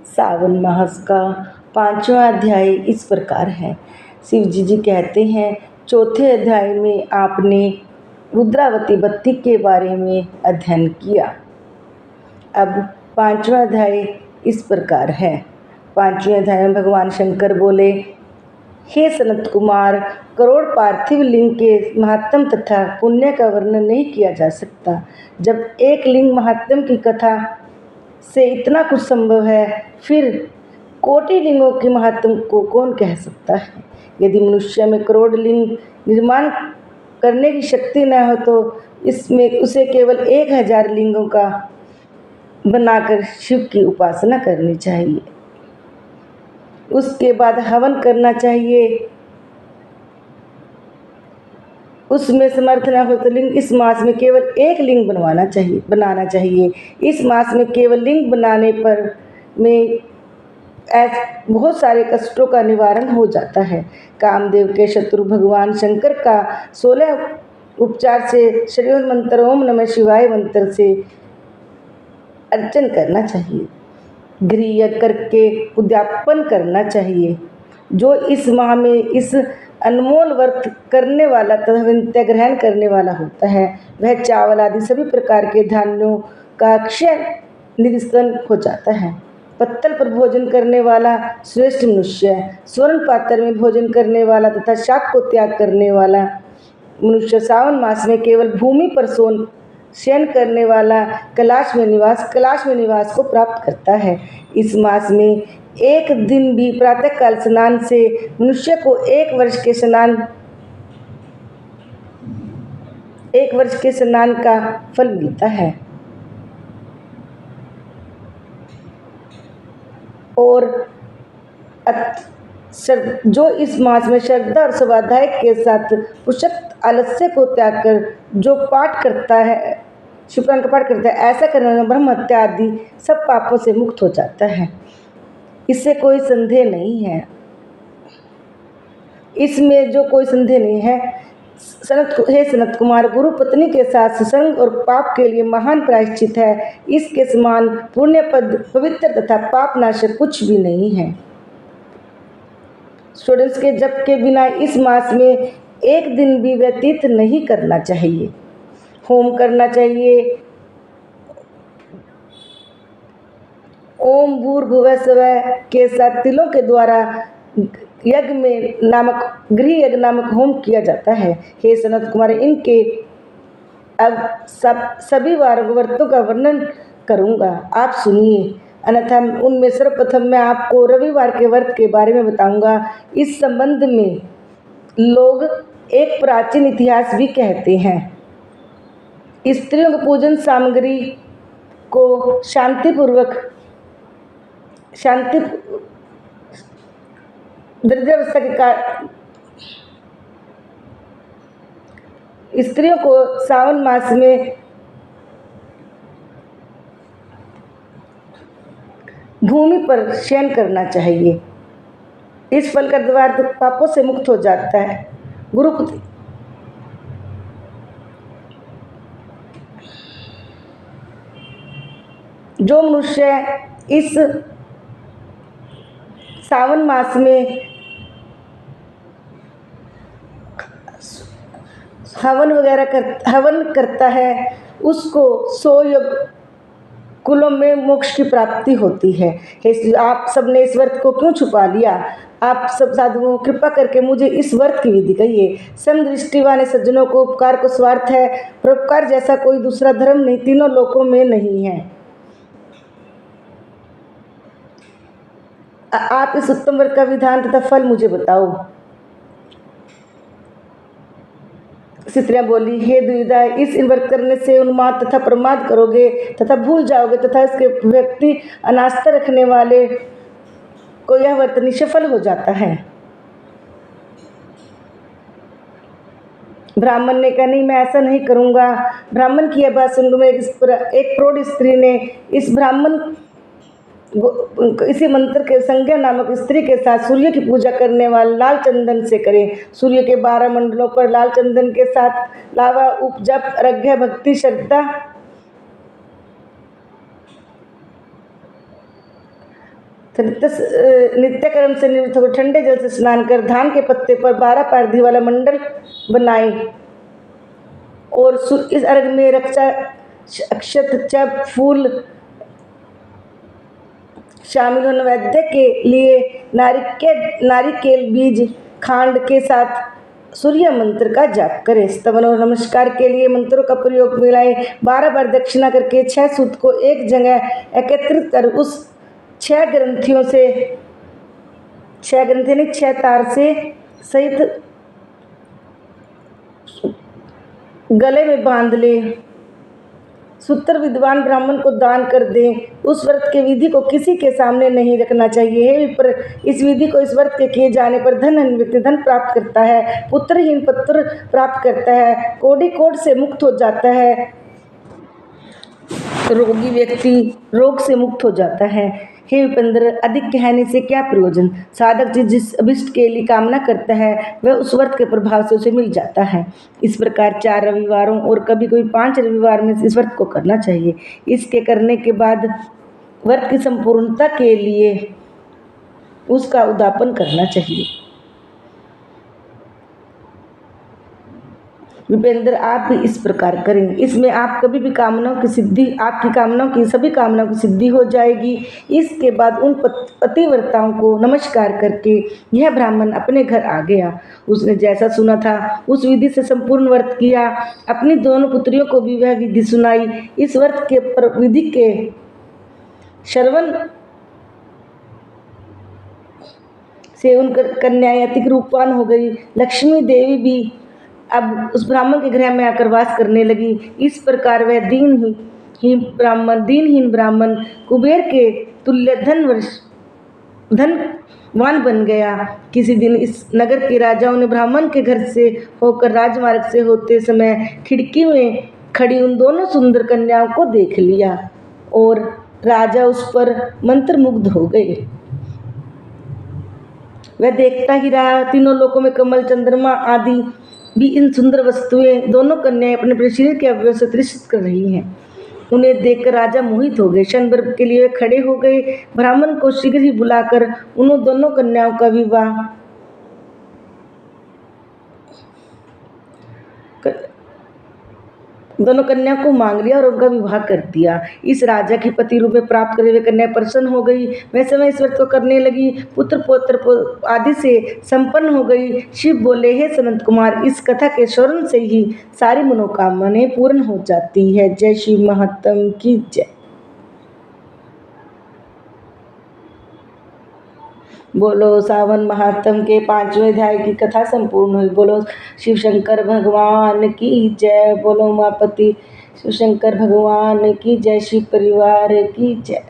सावन मास का 5वां अध्याय इस प्रकार है। शिव जी कहते हैं, चौथे अध्याय में आपने रुद्रावती बत्ती के बारे में अध्ययन किया। अब 5वां अध्याय इस प्रकार है। 5वें अध्याय में भगवान शंकर बोले, हे सनत कुमार, करोड़ पार्थिव लिंग के महात्म तथा पुण्य का वर्णन नहीं किया जा सकता। जब एक लिंग महात्म की कथा से इतना कुछ संभव है, फिर कोटि लिंगों के महात्म को कौन कह सकता है। यदि मनुष्य में करोड़ लिंग निर्माण करने की शक्ति न हो तो इसमें उसे केवल 1000 लिंगों का बनाकर शिव की उपासना करनी चाहिए। उसके बाद हवन करना चाहिए। उसमें समर्थ न हो तो लिंग इस मास में केवल एक लिंग बनाना चाहिए। इस मास में केवल लिंग बनाने पर में बहुत सारे कष्टों का निवारण हो जाता है। कामदेव के शत्रु भगवान शंकर का 16 उपचार से श्रीमद मंत्र ओम नमः शिवाय मंत्र से अर्चन करना चाहिए। गृह यज्ञ करके उद्यापन करना चाहिए। जो इस माह में इस अनमोल व्रत करने वाला तथा विद्या ग्रहण करने वाला होता है, वह चावल आदि सभी प्रकार के धान्यों का अक्षय निधिस्तन हो जाता है। पत्तल पर भोजन करने वाला श्रेष्ठ मनुष्य है। स्वर्ण पात्र में भोजन करने वाला तथा शाक को त्याग करने वाला मनुष्य सावन मास में केवल भूमि पर शयन करने वाला कैलाश में निवास को प्राप्त करता है। इस मास में एक दिन भी प्रातःकाल स्नान से मनुष्य को 1 वर्ष के स्नान का फल मिलता है। और जो इस मास में श्रद्धा और स्वाध्याय के साथ पुरुषत्व आलस्य को त्याग कर जो पाठ करता है, शिवपुराण का पाठ करता है, ऐसा करने में ब्रह्म हत्या आदि सब पापों से मुक्त हो जाता है। इससे कोई संदेह नहीं है। इसमें जो कोई संदेह नहीं है। हे सनत कुमार, गुरु पत्नी के साथ सत्संग और पाप के लिए महान प्रायश्चित है। इसके समान पुण्य पद, पवित्र तथा पाप नाशक कुछ भी नहीं है। स्टूडेंट्स के जप के बिना इस मास में एक दिन भी व्यतीत नहीं करना चाहिए। होम करना चाहिए। ओम भूर्भुवः स्वः के साथ तिलों के द्वारा गृह यज्ञ नामक होम किया जाता है। हे सनत कुमार, इनके अब सभी व्रतों का वर्णन करूंगा, आप सुनिए। अन्यथा उनमें सर्वप्रथम मैं आपको रविवार के व्रत के बारे में बताऊंगा। इस संबंध में लोग एक प्राचीन इतिहास भी कहते हैं। स्त्रियों की पूजन सामग्री को दरिद्रावस्था के कारण स्त्रियों को सावन मास में भूमि पर शयन करना चाहिए। इस फल का द्वार तो पापों से मुक्त हो जाता है। गुरुपति जो मनुष्य इस सावन मास में हवन करता है, उसको 100 कुलों में मोक्ष की प्राप्ति होती है। आप सबने इस व्रत को क्यों छुपा लिया? आप सब साधुओं, कृपा करके मुझे इस व्रत की विधि कहिए। समदृष्टि वाले सज्जनों को उपकार को स्वार्थ है। परोपकार जैसा कोई दूसरा धर्म नहीं, तीनों लोकों में नहीं है। आप इस उत्तम व्रत का विधान तथा फल मुझे बताओ। स्त्रियां बोली, हे द्विविधा, इस व्रत करने से उन्माद तथा प्रमाद करोगे तथा भूल जाओगे तथा इसके व्यक्ति अनास्था रखने वाले को यह व्रत निष्फल हो जाता है। ब्राह्मण ने कहा, नहीं, मैं ऐसा नहीं करूंगा। ब्राह्मण की यह बात सुनकर एक प्रौढ़ स्त्री ने इसी मंत्र के संज्ञा नामक स्त्री के साथ सूर्य की पूजा करने वाले लाल चंदन से करें। सूर्य के 12 मंडलों पर लाल चंदन के साथ लावा, उपजप, अर्घ्य, भक्ति, श्रद्धा नित्य कर्म से निवृत्त होकर ठंडे जल से स्नान कर धान के पत्ते पर 12 पारधी वाला मंडल बनाए और इस अर्घ में रक्षा अक्षत चप फूल शामिल होने वैद्य के लिए नारिकेल बीज खांड के साथ सूर्य मंत्र का जाप करें। स्तवन और नमस्कार के लिए मंत्रों का प्रयोग मिलाएं। 12 बार दक्षिणा करके 6 सूत को एक जगह एकत्रित कर उस 6 ग्रंथियों से 6 ग्रंथि नहीं 6 तार से सहित गले में बांध ले। सूत्र विद्वान ब्राह्मण को दान कर दें। उस व्रत के विधि को किसी के सामने नहीं रखना चाहिए। हे विप्र, इस विधि को इस व्रत के किए जाने पर धनहीन व्यक्ति धन प्राप्त करता है, पुत्रहीन पुत्र प्राप्त करता है, कोढ़ी कोढ़ से मुक्त हो जाता है, रोगी व्यक्ति रोग से मुक्त हो जाता है। हे विपेंद्र, अधिक कहने से क्या प्रयोजन। साधक जिस अभिष्ट के लिए कामना करता है वह उस व्रत के प्रभाव से उसे मिल जाता है। इस प्रकार 4 रविवारों और कभी कभी 5 रविवार में इस व्रत को करना चाहिए। इसके करने के बाद व्रत की संपूर्णता के लिए उसका उद्यापन करना चाहिए। विपेंद्र, आप भी इस प्रकार करें। इसमें आप कभी भी कामनाओं की सिद्धि आपकी कामनाओं की सभी कामनाओं की सिद्धि हो जाएगी। इसके बाद उन पतिव्रताओं को नमस्कार करके यह ब्राह्मण अपने घर आ गया। उसने जैसा सुना था उस विधि से संपूर्ण व्रत किया। अपनी दोनों पुत्रियों को भी वह विधि सुनाई। इस व्रत के विधि के श्रवण से उन कन्याएं अति रूपवान हो गई। लक्ष्मी देवी भी अब उस ब्राह्मण के गृह में आकर वास करने लगी। इस प्रकार वह दीनहीन ब्राह्मण कुबेर के तुल्य धनवान बन गया। किसी दिन इस नगर के राजाओं ने ब्राह्मण के घर से होकर राजमार्ग से होते समय खिड़की में खड़ी उन दोनों सुंदर कन्याओं को देख लिया और राजा उस पर मंत्रमुग्ध हो गए। वह देखता ही रहा। तीनों लोकों में कमल चंद्रमा आदि भी इन सुंदर वस्तुएं दोनों कन्याएं अपने शरीर के अवयव से त्रिषित कर रही हैं। उन्हें देखकर राजा मोहित हो गए। क्षण भर के लिए खड़े हो गए। ब्राह्मण को शीघ्र ही बुलाकर उन दोनों कन्याओं का विवाह दोनों कन्या को मांग लिया और उनका विवाह कर दिया। इस राजा की पति रूप में प्राप्त करे हुए कन्या प्रसन्न हो गई। वैसे वह इस व्रत को करने लगी। पुत्र पौत्र आदि से संपन्न हो गई। शिव बोले, हे सनत कुमार, इस कथा के श्रवण से ही सारी मनोकामनाएं पूर्ण हो जाती है। जय शिव महात्म की जय। बोलो सावन महात्म के 5वें अध्याय की कथा संपूर्ण हुई। बोलो शिव शंकर भगवान की जय। बोलो उमापति शिव शंकर भगवान की जय। शिव परिवार की जय।